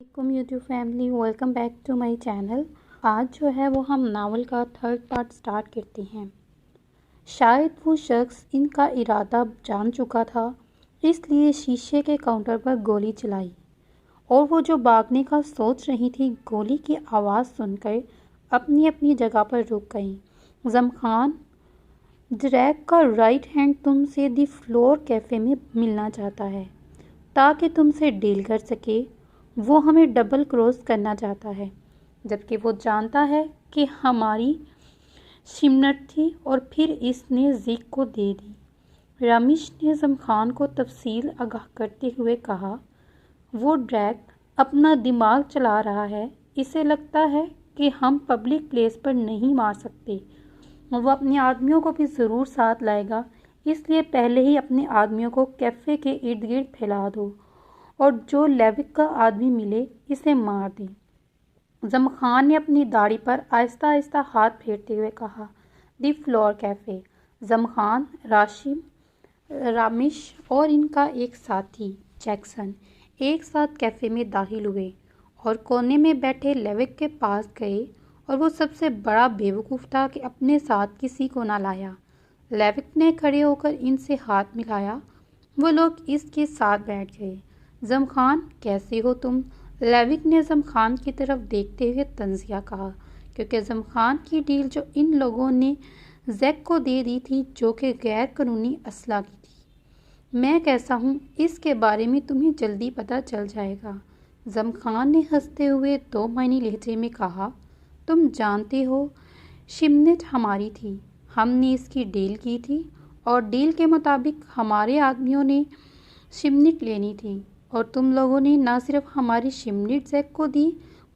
वालेकुम YouTube family, welcome back to my channel. आज जो है वो हम नावल का थर्ड पार्ट स्टार्ट करते हैं। शायद वो शख्स इनका इरादा जान चुका था, इसलिए शीशे के काउंटर पर गोली चलाई और वो जो भागने का सोच रही थी, गोली की आवाज़ सुनकर अपनी अपनी जगह पर रुक गई। जमखान, ड्रैग का राइट हैंड तुमसे दी फ्लोर कैफ़े में मिलना चाहता है ताकि तुमसे डील कर सके। वो हमें डबल क्रॉस करना चाहता है, जबकि वो जानता है कि हमारी शिमनट थी और फिर इसने जिक को दे दी। रमेश ने जमखान को तफसील आगाह करते हुए कहा, वो ड्रैग अपना दिमाग चला रहा है। इसे लगता है कि हम पब्लिक प्लेस पर नहीं मार सकते। वो अपने आदमियों को भी ज़रूर साथ लाएगा, इसलिए पहले ही अपने आदमियों को कैफ़े के इर्द गिर्द फैला दो और जो लेविक का आदमी मिले इसे मार दे। जमखान ने अपनी दाढ़ी पर आहिस्ता आहिस्ता हाथ फेरते हुए कहा, दी फ्लोर कैफ़े। जमखान, रामिश और इनका एक साथी जैक्सन एक साथ कैफ़े में दाखिल हुए और कोने में बैठे लेविक के पास गए और वो सबसे बड़ा बेवकूफ़ था कि अपने साथ किसी को ना लाया। लेविक ने खड़े होकर इनसे हाथ मिलाया। वो लोग इसके साथ बैठ गए। जमखान, कैसे हो तुम? लेविक ने जमखान की तरफ देखते हुए तंजिया कहा, क्योंकि जमखान की डील जो इन लोगों ने जैक को दे दी थी, जो कि गैर कानूनी असला की थी। मैं कैसा हूँ इसके बारे में तुम्हें जल्दी पता चल जाएगा। जमखान ने हंसते हुए दो मायनी लहजे में कहा, तुम जानते हो शिमनेट हमारी थी, हमने इसकी डील की थी और डील के मुताबिक हमारे आदमियों ने शिमनेट लेनी थी और तुम लोगों ने न सिर्फ हमारी शिमनेट जैक को दी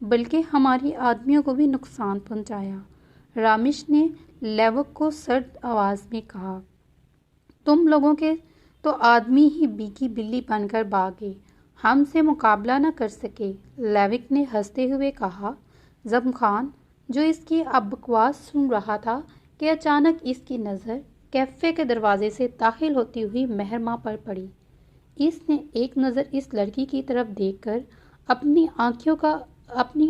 बल्कि हमारी आदमियों को भी नुकसान पहुंचाया। रामिश ने लेवक को सर्द आवाज़ में कहा, तुम लोगों के तो आदमी ही बीकी बिल्ली बनकर भागे, हमसे मुकाबला न कर सके। लेविक ने हंसते हुए कहा। जमखान, जो इसकी अब बकवास सुन रहा था, कि अचानक इसकी नज़र कैफ़े के दरवाजे से दाखिल होती हुई मेहरमा पर पड़ी। इसने एक नज़र इस लड़की की तरफ देखकर अपनी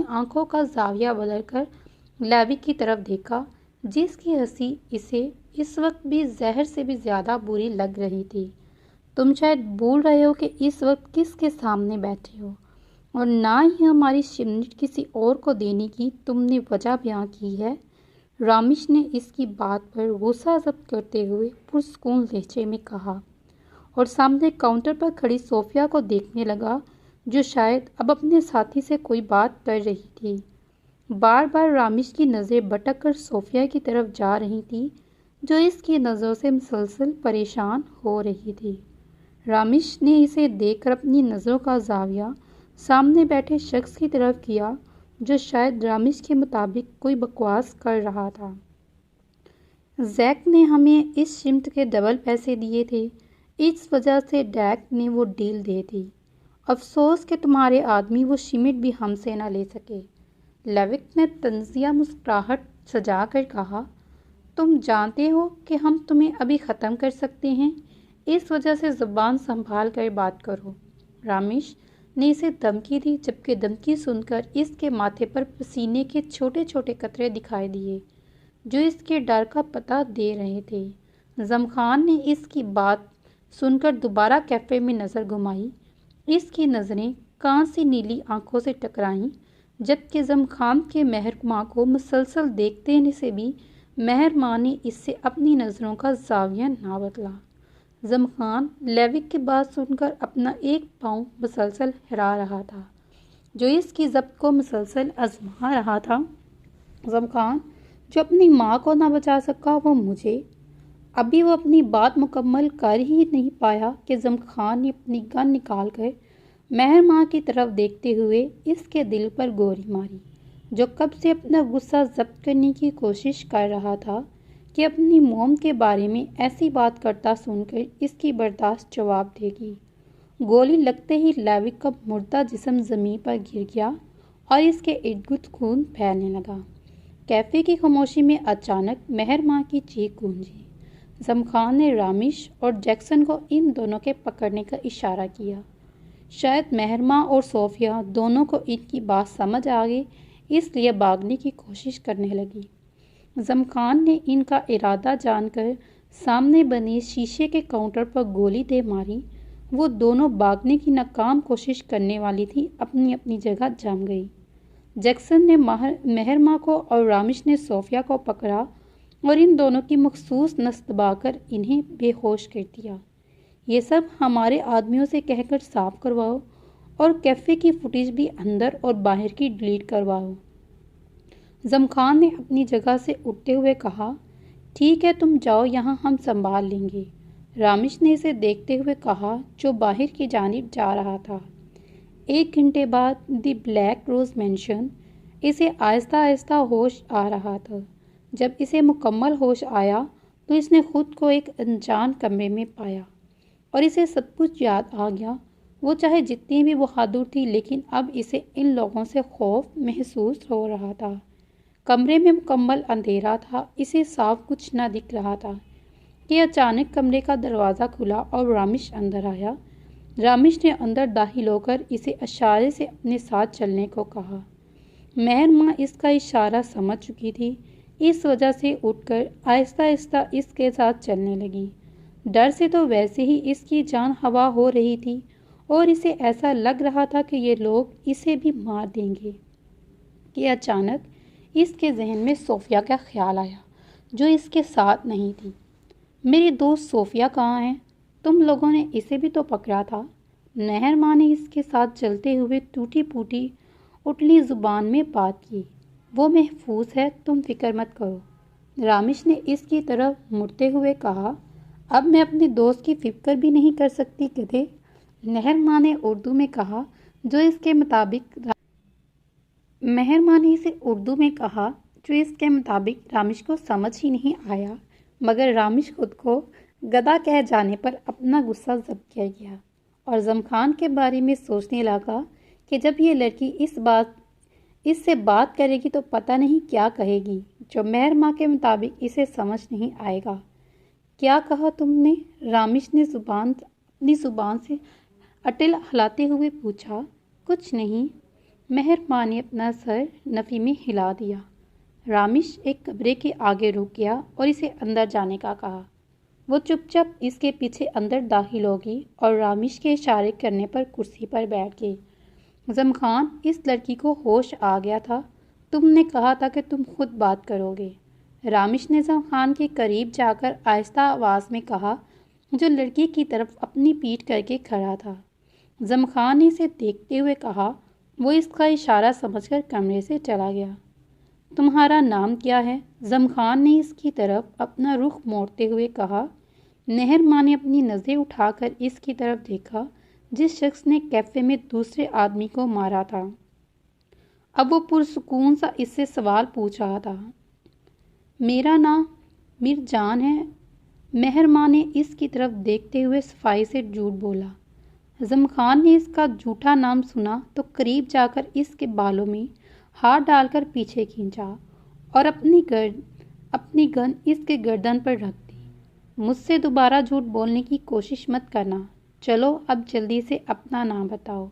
आंखों का जाविया बदलकर लेविक की तरफ देखा, जिसकी हंसी इसे इस वक्त भी जहर से भी ज़्यादा बुरी लग रही थी। तुम शायद भूल रहे हो कि इस वक्त किसके सामने बैठे हो और ना ही हमारी शिमनेट किसी और को देने की तुमने वजह बयां की है। रामिश ने इसकी बात पर गुस्सा जब्त करते हुए पुरस्कून लहजे में कहा और सामने काउंटर पर खड़ी सोफिया को देखने लगा, जो शायद अब अपने साथी से कोई बात कर रही थी। बार बार रामिश की नज़रें भटक कर सोफिया की तरफ जा रही थी, जो इसकी नज़रों से मुसलसल परेशान हो रही थी। रामिश ने इसे देखकर अपनी नज़रों का जाविया सामने बैठे शख्स की तरफ किया, जो शायद रामिश के मुताबिक कोई बकवास कर रहा था। जैक ने हमें इस शिमत के डबल पैसे दिए थे, इस वजह से डैक ने वो डील दे दी। अफसोस कि तुम्हारे आदमी वो शिमट भी हमसे ना ले सके। लेविक ने तंजिया मुस्कुराहट सजा कर कहा, तुम जानते हो कि हम तुम्हें अभी ख़त्म कर सकते हैं, इस वजह से ज़ुबान संभाल कर बात करो। रामिश ने इसे धमकी दी, जबकि धमकी सुनकर इसके माथे पर पसीने के छोटे छोटे कतरे दिखाई दिए, जो इसके डर का पता दे रहे थे। जमखान ने इसकी बात सुनकर दोबारा कैफ़े में नज़र घुमाई। इसकी नज़रें कांसी नीली आंखों से टकराईं, जबकि जमखान के मेहरमा को मुसलसल देखते से भी मेहरमा ने इससे अपनी नज़रों का जाविया ना बदला। जमखान लेविक की बात सुनकर अपना एक पाँव मुसलसल हिला रहा था, जो इसकी ज़ब्त को मुसलसल आजमा रहा था। जमखान, जो अपनी माँ को ना बचा सका वो मुझे। अभी वो अपनी बात मुकम्मल कर ही नहीं पाया कि जमखान ने अपनी गन निकालकर मेहरमा की तरफ देखते हुए इसके दिल पर गोली मारी, जो कब से अपना गुस्सा जब्त करने की कोशिश कर रहा था कि अपनी मोम के बारे में ऐसी बात करता सुनकर इसकी बर्दाश्त जवाब देगी। गोली लगते ही लेविक का मुर्दा जिस्म ज़मीन पर गिर गया और इसके इर्द गिर्द खून फैलने लगा। कैफ़े की खामोशी में अचानक मेहरमा की चीख गूंजी। जमखान ने रामिश और जैक्सन को इन दोनों के पकड़ने का इशारा किया। शायद मेहरमा और सोफिया दोनों को इनकी बात समझ आ गई, इसलिए भागने की कोशिश करने लगी। जमखान ने इनका इरादा जानकर सामने बने शीशे के काउंटर पर गोली दे मारी। वो दोनों भागने की नाकाम कोशिश करने वाली थी, अपनी अपनी जगह जम गई। जैक्सन ने मेहरमा को और रामिश ने सोफिया को पकड़ा और इन दोनों की मखसूस नस दबाकर इन्हें बेहोश कर दिया। ये सब हमारे आदमियों से कहकर साफ करवाओ और कैफ़े की फुटेज भी अंदर और बाहर की डिलीट करवाओ। जमखान ने अपनी जगह से उठते हुए कहा, ठीक है तुम जाओ, यहाँ हम संभाल लेंगे। रामिश ने इसे देखते हुए कहा, जो बाहर की जानिब जा रहा था। 1 घंटे बाद द ब्लैक रोज़ मैंशन। इसे आहिस्ता आहिस्ता होश आ रहा था। जब इसे मुकम्मल होश आया तो इसने खुद को एक अनजान कमरे में पाया और इसे सब कुछ याद आ गया। वो चाहे जितनी भी बहादुर थी, लेकिन अब इसे इन लोगों से खौफ महसूस हो रहा था। कमरे में मुकम्मल अंधेरा था। इसे साफ कुछ न दिख रहा था कि अचानक कमरे का दरवाज़ा खुला और रामिश अंदर आया। रामिश ने अंदर दाखिल होकर इसे इशारे से अपने साथ चलने को कहा। मेहरमा इसका इशारा समझ चुकी थी, इस वजह से उठकर आहिस्ता आहिस्ता इसके साथ चलने लगी। डर से तो वैसे ही इसकी जान हवा हो रही थी और इसे ऐसा लग रहा था कि ये लोग इसे भी मार देंगे कि अचानक इसके जहन में सोफिया का ख्याल आया, जो इसके साथ नहीं थी। मेरी दोस्त सोफिया कहाँ है? तुम लोगों ने इसे भी तो पकड़ा था। मेहरमा ने इसके साथ चलते हुए टूटी फूटी उटली ज़ुबान में बात की। वो महफूज है, तुम फिक्र मत करो। रामिश ने इसकी तरफ मुड़ते हुए कहा, अब मैं अपने दोस्त की फिक्र भी नहीं कर सकती गधे। मेहरमा ने उर्दू में कहा, जो इसके मुताबिक रामिश को समझ ही नहीं आया, मगर रामिश खुद को गधा कह जाने पर अपना गुस्सा जब्त किया गया और जमखान के बारे में सोचने लगा कि जब ये लड़की इससे बात करेगी तो पता नहीं क्या कहेगी, जो मेहरमा के मुताबिक इसे समझ नहीं आएगा। क्या कहा तुमने? रामिश ने अपनी ज़ुबान से अटल हिलाते हुए पूछा। कुछ नहीं, मेहरमा ने अपना सर नफ़ी में हिला दिया। रामिश एक कमरे के आगे रुक गया और इसे अंदर जाने का कहा। वो चुपचाप इसके पीछे अंदर दाखिल होगी और रामिश के इशारे करने पर कुर्सी पर बैठ गई। जमखान, इस लड़की को होश आ गया था। तुमने कहा था कि तुम खुद बात करोगे। रामिश ने जमखान के करीब जाकर आहिस्ता आवाज़ में कहा, जो लड़की की तरफ अपनी पीठ करके खड़ा था। जमखान ने इसे देखते हुए कहा। वो इसका इशारा समझकर कमरे से चला गया। तुम्हारा नाम क्या है? जमखान ने इसकी तरफ अपना रुख मोड़ते हुए कहा। मेहरमा ने अपनी नज़रें उठाकर इसकी तरफ देखा, जिस शख्स ने कैफ़े में दूसरे आदमी को मारा था। अब वो पुरसुकून सा इससे सवाल पूछ रहा था। मेरा नाम मिर्जान है। मेहरमा ने इसकी तरफ देखते हुए सफाई से झूठ बोला। जमखान ने इसका झूठा नाम सुना तो करीब जाकर इसके बालों में हाथ डालकर पीछे खींचा और अपनी गन इसके गर्दन पर रख दी। मुझसे दोबारा झूठ बोलने की कोशिश मत करना। चलो अब जल्दी से अपना नाम बताओ।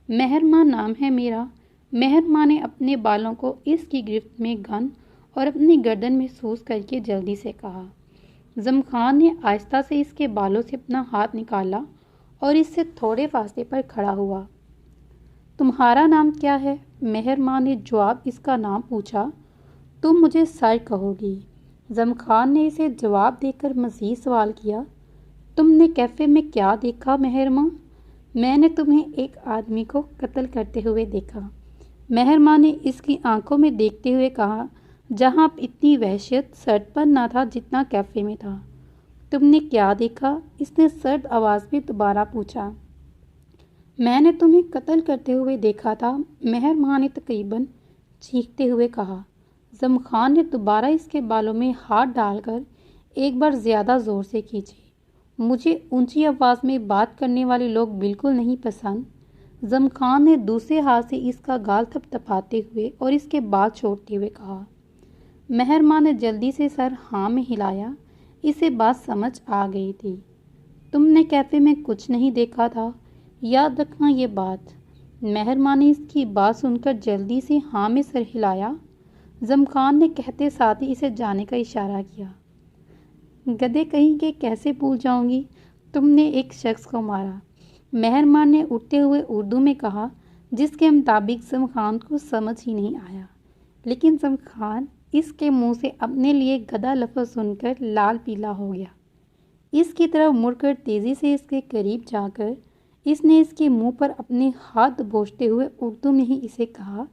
मेहरमा नाम है मेरा। मेहरमा ने अपने बालों को इसकी गिरफ्त में गन और अपनी गर्दन महसूस करके जल्दी से कहा। जमखान ने आहिस्ता से इसके बालों से अपना हाथ निकाला और इससे थोड़े फासले पर खड़ा हुआ। तुम्हारा नाम क्या है? मेहरमा ने जवाब इसका नाम पूछा। तुम मुझे सर कहोगी। जमखान ने इसे जवाब देकर मज़ीद सवाल किया। तुमने कैफ़े में क्या देखा मेहरमा? मैंने तुम्हें एक आदमी को कत्ल करते हुए देखा। मेहरमा ने इसकी आंखों में देखते हुए कहा, जहाँ इतनी वहशत सर्दपन न था जितना कैफ़े में था। तुमने क्या देखा? इसने सर्द आवाज़ में दोबारा पूछा। मैंने तुम्हें कत्ल करते हुए देखा था, मेहरमा ने तकरीबन चीखते हुए कहा। जमखान ने दोबारा इसके बालों में हाथ डालकर एक बार ज़्यादा ज़ोर से खींचे। मुझे ऊंची आवाज़ में बात करने वाले लोग बिल्कुल नहीं पसंद। जमखान ने दूसरे हाथ से इसका गाल थपथपाते हुए और इसके बाल छोड़ते हुए कहा। मेहरमा ने जल्दी से सर हाँ में हिलाया। इसे बात समझ आ गई थी। तुमने कैफ़े में कुछ नहीं देखा था। याद रखना ये बात। मेहरमा ने इसकी बात सुनकर जल्दी से हाँ में सर हिलाया। जमखान ने कहते साथ ही इसे जाने का इशारा किया। गधे कहीं के, कैसे भूल जाऊंगी, तुमने एक शख्स को मारा, मेहरमा ने उठते हुए उर्दू में कहा, जिसके मुताबिक जमखान को समझ ही नहीं आया। लेकिन जमखान इसके मुंह से अपने लिए गधा लफ्ज़ सुनकर लाल पीला हो गया। इसकी तरफ मुड़कर तेज़ी से इसके करीब जाकर इसने इसके मुंह पर अपने हाथ दबोचते हुए उर्दू में ही इसे कहा,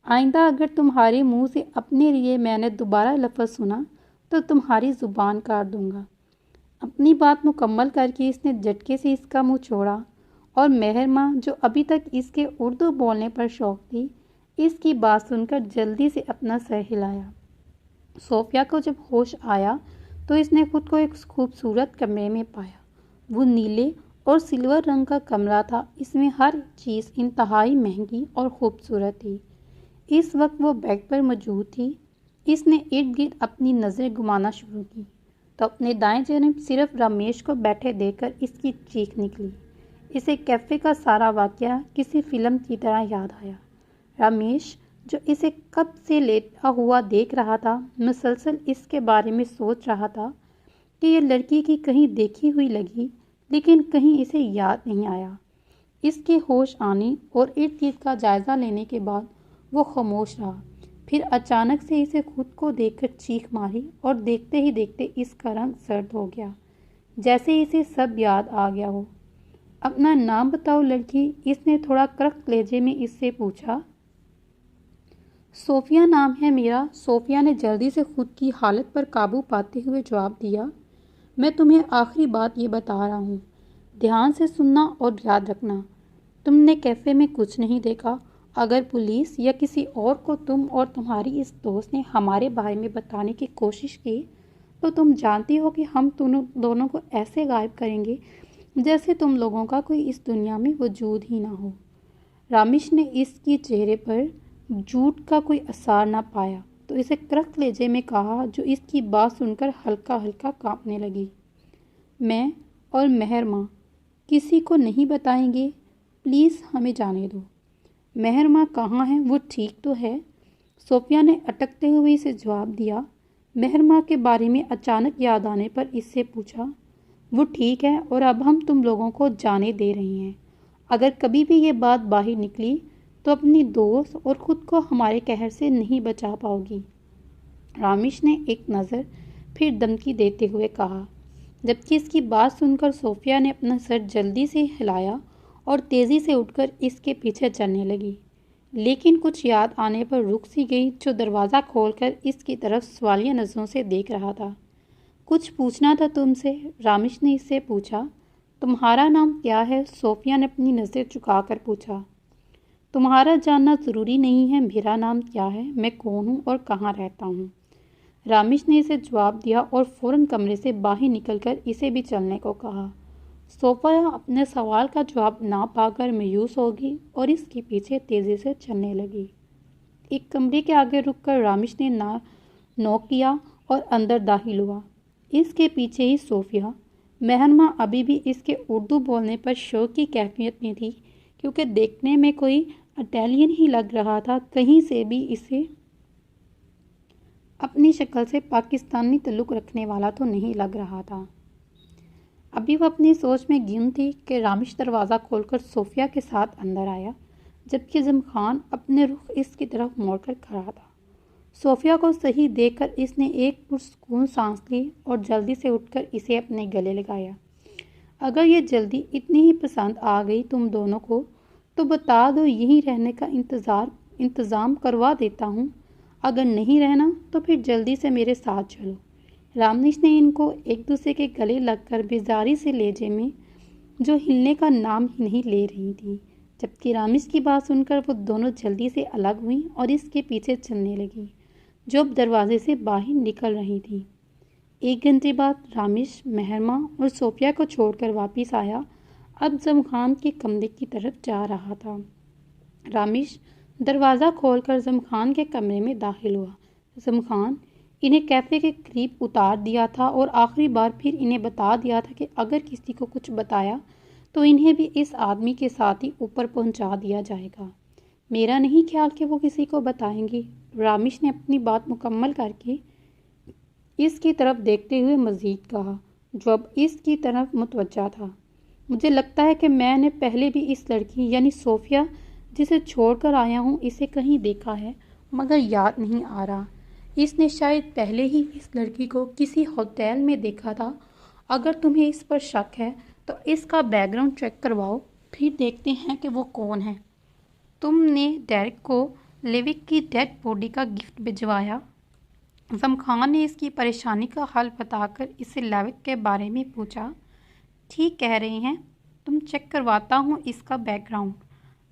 आइंदा अगर तुम्हारे मुंह से अपने लिए मैंने दोबारा लफ्ज़ सुना तो तुम्हारी ज़ुबान काट दूंगा। अपनी बात मुकम्मल करके इसने झटके से इसका मुंह छोड़ा और मेहरमा, जो अभी तक इसके उर्दू बोलने पर शौक थी, इसकी बात सुनकर जल्दी से अपना सर हिलाया। सोफिया को जब होश आया तो इसने खुद को एक खूबसूरत कमरे में पाया। वो नीले और सिल्वर रंग का कमरा था। इसमें हर चीज़ इंतहाई महंगी और खूबसूरत थी। इस वक्त वो बेड पर मौजूद थी। इसने इर्द गिर्द अपनी नज़रें घुमाना शुरू की तो अपने दाएं जानब सिर्फ रमेश को बैठे देखकर इसकी चीख निकली। इसे कैफ़े का सारा वाक़या किसी फ़िल्म की तरह याद आया। रमेश, जो इसे कब से लेटा हुआ देख रहा था, मुसलसल इसके बारे में सोच रहा था कि यह लड़की की कहीं देखी हुई लगी, लेकिन कहीं इसे याद नहीं आया। इसके होश आने और इर्द गिर्द का जायज़ा लेने के बाद वो खामोश रहा। फिर अचानक से इसे खुद को देखकर चीख मारी और देखते ही देखते इसका रंग सर्द हो गया, जैसे इसे सब याद आ गया हो। अपना नाम बताओ लड़की, इसने थोड़ा करक लहजे में इससे पूछा। सोफिया नाम है मेरा। सोफिया ने जल्दी से खुद की हालत पर काबू पाते हुए जवाब दिया। मैं तुम्हें आखिरी बात ये बता रहा हूँ, ध्यान से सुनना और याद रखना। तुमने कैफ़े में कुछ नहीं देखा। अगर पुलिस या किसी और को तुम और तुम्हारी इस दोस्त ने हमारे बारे में बताने की कोशिश की तो तुम जानती हो कि हम दोनों को ऐसे गायब करेंगे जैसे तुम लोगों का कोई इस दुनिया में वजूद ही ना हो। रामिश ने इसकी चेहरे पर झूठ का कोई असर ना पाया तो इसे करक लहजे में कहा, जो इसकी बात सुनकर हल्का हल्का कांपने लगी। मैं और मेहरमा किसी को नहीं बताएंगे, प्लीज़ हमें जाने दो। मेहरमा कहाँ है? वो ठीक तो है? सोफिया ने अटकते हुए इसे जवाब दिया। मेहरमा के बारे में अचानक याद आने पर इससे पूछा, वो ठीक है और अब हम तुम लोगों को जाने दे रही हैं। अगर कभी भी ये बात बाहर निकली तो अपनी दोस्त और ख़ुद को हमारे कहर से नहीं बचा पाओगी। रामिश ने एक नज़र फिर धमकी देते हुए कहा, जबकि इसकी बात सुनकर सोफिया ने अपना सर जल्दी से हिलाया और तेज़ी से उठकर इसके पीछे चलने लगी। लेकिन कुछ याद आने पर रुक सी गई, जो दरवाज़ा खोलकर इसकी तरफ सवालिया नज़रों से देख रहा था। कुछ पूछना था तुमसे, रामिश ने इससे पूछा। तुम्हारा नाम क्या है? सोफिया ने अपनी नज़र झुकाकर पूछा। तुम्हारा जानना ज़रूरी नहीं है मेरा नाम क्या है, मैं कौन हूँ और कहाँ रहता हूँ। रामिश ने इसे जवाब दिया और फ़ौरन कमरे से बाहर निकलकर इसे भी चलने को कहा। सोफिया अपने सवाल का जवाब ना पाकर मायूस होगी और इसके पीछे तेज़ी से चलने लगी। एक कमरे के आगे रुककर रामिश ने नॉक किया और अंदर दाखिल हुआ। इसके पीछे ही सोफिया। मेहरमा अभी भी इसके उर्दू बोलने पर शौक की कैफियत में थी, क्योंकि देखने में कोई इटालियन ही लग रहा था। कहीं से भी इसे अपनी शक्ल से पाकिस्तानी ताल्लुक़ रखने वाला तो नहीं लग रहा था। अभी वह अपनी सोच में गुम थी कि रामिश दरवाज़ा खोलकर सोफिया के साथ अंदर आया, जबकि जमखान अपने रुख इसकी तरफ मोड़कर खड़ा था। सोफिया को सही देखकर इसने एक पुरसुकून सांस ली और जल्दी से उठकर इसे अपने गले लगाया। अगर ये जल्दी इतनी ही पसंद आ गई तुम दोनों को तो बता दो, यहीं रहने का इंतज़ाम करवा देता हूँ। अगर नहीं रहना तो फिर जल्दी से मेरे साथ चलो। रामिश ने इनको एक दूसरे के गले लगकर बेजारी से लहजे में, जो हिलने का नाम ही नहीं ले रही थी, जबकि रामिश की बात सुनकर वो दोनों जल्दी से अलग हुई और इसके पीछे चलने लगी, जो अब दरवाजे से बाहर निकल रही थी। 1 घंटे बाद रामिश मेहरमा और सोफिया को छोड़कर वापस आया। अब जमखान के कमरे की तरफ जा रहा था। रामिश दरवाज़ा खोलकर जमखान के कमरे में दाखिल हुआ। जमखान इन्हें कैफ़े के करीब उतार दिया था और आखिरी बार फिर इन्हें बता दिया था कि अगर किसी को कुछ बताया तो इन्हें भी इस आदमी के साथ ही ऊपर पहुंचा दिया जाएगा। मेरा नहीं ख्याल कि वो किसी को बताएंगी। रामिश ने अपनी बात मुकम्मल करके इसकी तरफ देखते हुए मज़ीद कहा, जो अब इसकी तरफ मुतवज्जा था। मुझे लगता है कि मैंने पहले भी इस लड़की यानी सोफिया जिसे छोड़कर आया हूँ इसे कहीं देखा है, मगर याद नहीं आ रहा। इसने शायद पहले ही इस लड़की को किसी होटल में देखा था। अगर तुम्हें इस पर शक है तो इसका बैकग्राउंड चेक करवाओ, फिर देखते हैं कि वो कौन है। तुमने डेरिक को लेविक की डेड बॉडी का गिफ्ट भिजवाया। ज़म खान ने इसकी परेशानी का हल बताकर इससे लेविक के बारे में पूछा। ठीक कह रहे हैं, तुम चेक करवाता हूँ इसका बैकग्राउंड।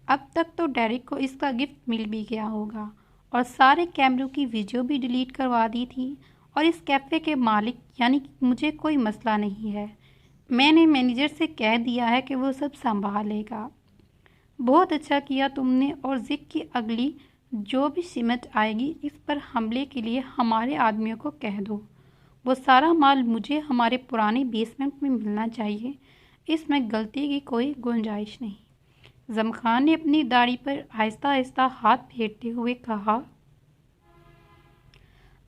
अब तक तो डेरिक को इसका गिफ्ट मिल भी गया होगा और सारे कैमरों की वीडियो भी डिलीट करवा दी थी। और इस कैफ़े के मालिक यानी कि मुझे कोई मसला नहीं है। मैंने मैनेजर से कह दिया है कि वो सब संभाल लेगा। बहुत अच्छा किया तुमने। और जिक की अगली जो भी सिमत आएगी इस पर हमले के लिए हमारे आदमियों को कह दो। वो सारा माल मुझे हमारे पुराने बेसमेंट में मिलना चाहिए। इसमें गलती की कोई गुंजाइश नहीं। ज़म खान ने अपनी दाढ़ी पर आहिस्ता आहिस्ता हाथ फेरते हुए कहा,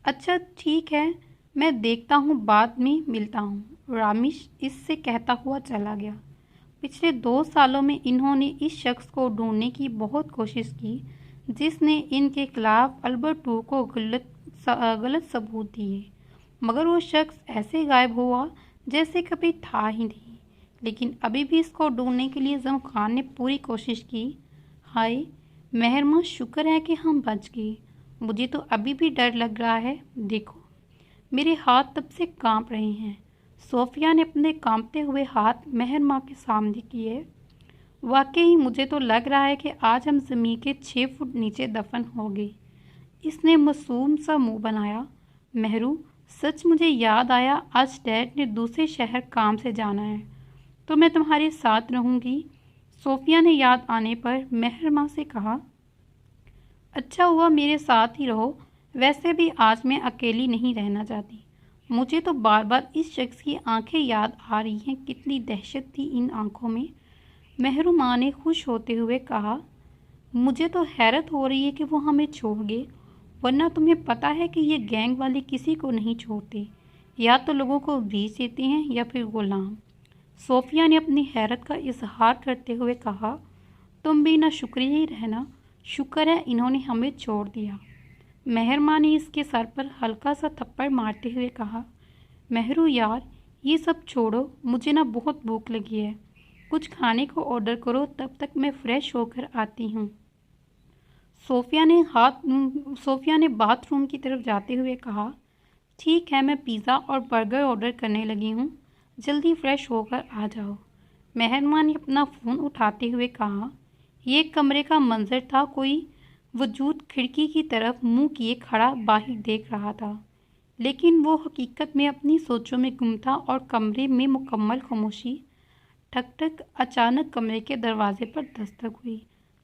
अच्छा ठीक है, मैं देखता हूँ, बाद में मिलता हूँ। रामिश इससे कहता हुआ चला गया। पिछले 2 सालों में इन्होंने इस शख्स को ढूंढने की बहुत कोशिश की जिसने इनके खिलाफ अल्बर्टो को गलत सबूत दिए, मगर वो शख्स ऐसे गायब हुआ जैसे कभी था ही नहीं। लेकिन अभी भी इसको ढूंढने के लिए ज़म खान ने पूरी कोशिश की। हाय मेहरमा, शुक्र है कि हम बच गए। मुझे तो अभी भी डर लग रहा है। देखो मेरे हाथ तब से कांप रहे हैं। सोफिया ने अपने कांपते हुए हाथ मेहरमा के सामने किए। वाकई मुझे तो लग रहा है कि आज हम ज़मीन के 6 फुट नीचे दफन हो गए। इसने मासूम सा मुंह बनाया। मेहरू, सच मुझे याद आया, आज डैड ने दूसरे शहर काम से जाना है, तो मैं तुम्हारे साथ रहूँगी। सोफिया ने याद आने पर मेहरमा से कहा, अच्छा हुआ मेरे साथ ही रहो। वैसे भी आज मैं अकेली नहीं रहना चाहती। मुझे तो बार बार इस शख्स की आंखें याद आ रही हैं। कितनी दहशत थी इन आंखों में। मेहरुमा ने खुश होते हुए कहा, मुझे तो हैरत हो रही है कि वो हमें छोड़ गए, वरना तुम्हें पता है कि ये गैंग वाले किसी को नहीं छोड़ते। या तो लोगों को बेच देते हैं या फिर गुलाम। सोफिया ने अपनी हैरत का इजहार करते हुए कहा, तुम भी ना शुक्रिया ही रहना। शुक्र है इन्होंने हमें छोड़ दिया। मेहरमा ने इसके सर पर हल्का सा थप्पड़ मारते हुए कहा, मेहरू यार, ये सब छोड़ो, मुझे ना बहुत भूख लगी है। कुछ खाने को ऑर्डर करो, तब तक मैं फ़्रेश होकर आती हूँ। सोफिया ने बाथरूम की तरफ जाते हुए कहा, ठीक है, मैं पिज़्ज़ा और बर्गर ऑर्डर करने लगी हूँ, जल्दी फ़्रेश होकर आ जाओ। मेहरमा ने अपना फ़ोन उठाते हुए कहा, ये कमरे का मंजर था। कोई वजूद खिड़की की तरफ मुंह किए खड़ा बाहर देख रहा था, लेकिन वो हकीकत में अपनी सोचों में गुम था और कमरे में मुकम्मल खामोशी। ठक ठक, अचानक कमरे के दरवाजे पर दस्तक हुई,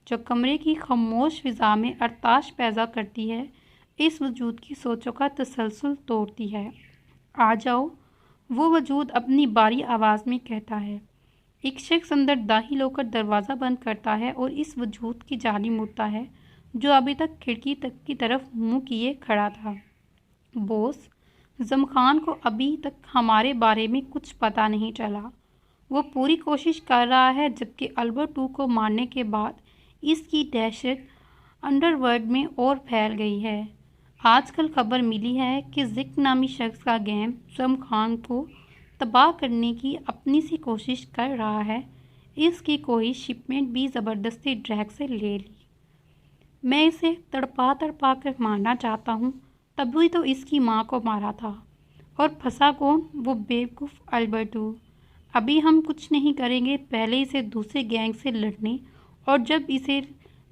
जो कमरे की खामोश फिजा में अरताश पैदा करती है, इस वजूद की सोचों का तसलसल तोड़ती है। आ जाओ, वो वजूद अपनी बारी आवाज़ में कहता है। एक शख्स अंदर दाखिल होकर दरवाज़ा बंद करता है और इस वजूद की जानिब मुड़ता है जो अभी तक खिड़की तक की तरफ मुंह किए खड़ा था। बॉस, ज़म खान को अभी तक हमारे बारे में कुछ पता नहीं चला। वो पूरी कोशिश कर रहा है, जबकि अल्बर्टो को मारने के बाद इसकी दहशत अंडरवर्ल्ड में और फैल गई है। आजकल खबर मिली है कि जिक नामी शख्स का गैंग ज़म खान को तबाह करने की अपनी सी कोशिश कर रहा है। इसकी कोई शिपमेंट भी ज़बरदस्ती ड्रैग से ले ली। मैं इसे तड़पा तड़पा कर मारना चाहता हूँ, तभी तो इसकी माँ को मारा था। और फंसा कौन? वो बेवकूफ़ अल्बर्टो। अभी हम कुछ नहीं करेंगे, पहले इसे दूसरे गैंग से लड़ने, और जब इसे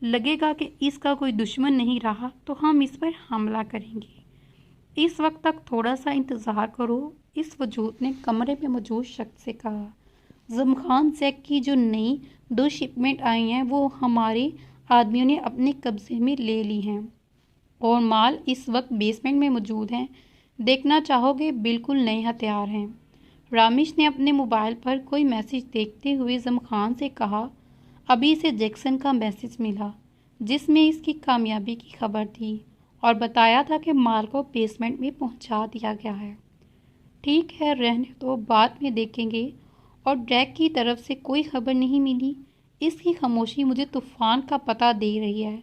लगेगा कि इसका कोई दुश्मन नहीं रहा तो हम इस पर हमला करेंगे। इस वक्त तक थोड़ा सा इंतज़ार करो। इस वजूद ने कमरे में मौजूद शख्स से कहा, ज़म खान जैक की जो नई 2 शिपमेंट आई हैं वो हमारे आदमियों ने अपने कब्जे में ले ली हैं और माल इस वक्त बेसमेंट में मौजूद हैं। देखना चाहोगे? बिल्कुल नए हथियार हैं। रामिश ने अपने मोबाइल पर कोई मैसेज देखते हुए जमखान से कहा, अभी इसे जैक्सन का मैसेज मिला जिसमें इसकी कामयाबी की खबर थी और बताया था कि माल को बेसमेंट में पहुंचा दिया गया है। ठीक है, रहने दो, बाद में देखेंगे। और ड्रैग की तरफ से कोई खबर नहीं मिली। इसकी खामोशी मुझे तूफान का पता दे रही है।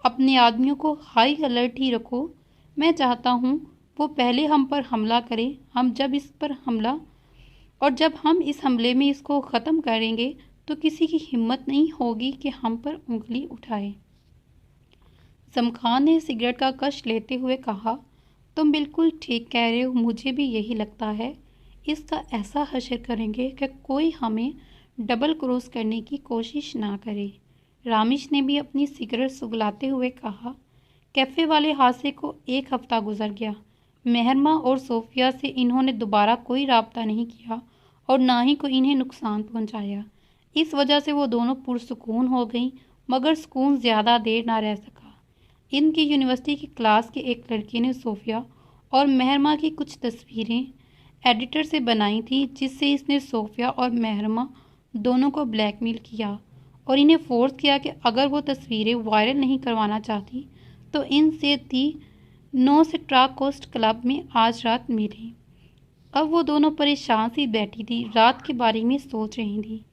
अपने आदमियों को हाई अलर्ट ही रखो। मैं चाहता हूँ वो पहले हम पर हमला करें। जब हम इस हमले में इसको ख़त्म करेंगे तो किसी की हिम्मत नहीं होगी कि हम पर उंगली उठाए। जमखान ने सिगरेट का कश लेते हुए कहा, तुम बिल्कुल ठीक कह रहे हो, मुझे भी यही लगता है। इसका ऐसा हशर करेंगे कि कोई हमें डबल क्रॉस करने की कोशिश ना करे। रामिश ने भी अपनी सिगरेट सुगलाते हुए कहा, कैफ़े वाले हादसे को 1 हफ्ता गुजर गया। मेहरमा और सोफिया से इन्होंने दोबारा कोई राब्ता नहीं किया और ना ही कोई इन्हें नुकसान पहुंचाया। इस वजह से वो दोनों पुरसुकून हो गईं, मगर सुकून ज़्यादा देर ना रह सका। इनकी यूनिवर्सिटी की क्लास के एक लड़के ने सोफिया और मेहरमा की कुछ तस्वीरें एडिटर से बनाई थी, जिससे इसने सोफिया और मेहरमा दोनों को ब्लैकमेल किया और इन्हें फोर्स किया कि अगर वो तस्वीरें वायरल नहीं करवाना चाहती तो इनसे थी 9 स्ट्रा कोस्ट क्लब में आज रात मिले। अब वो दोनों परेशान सी बैठी थी, रात के बारे में सोच रही थी,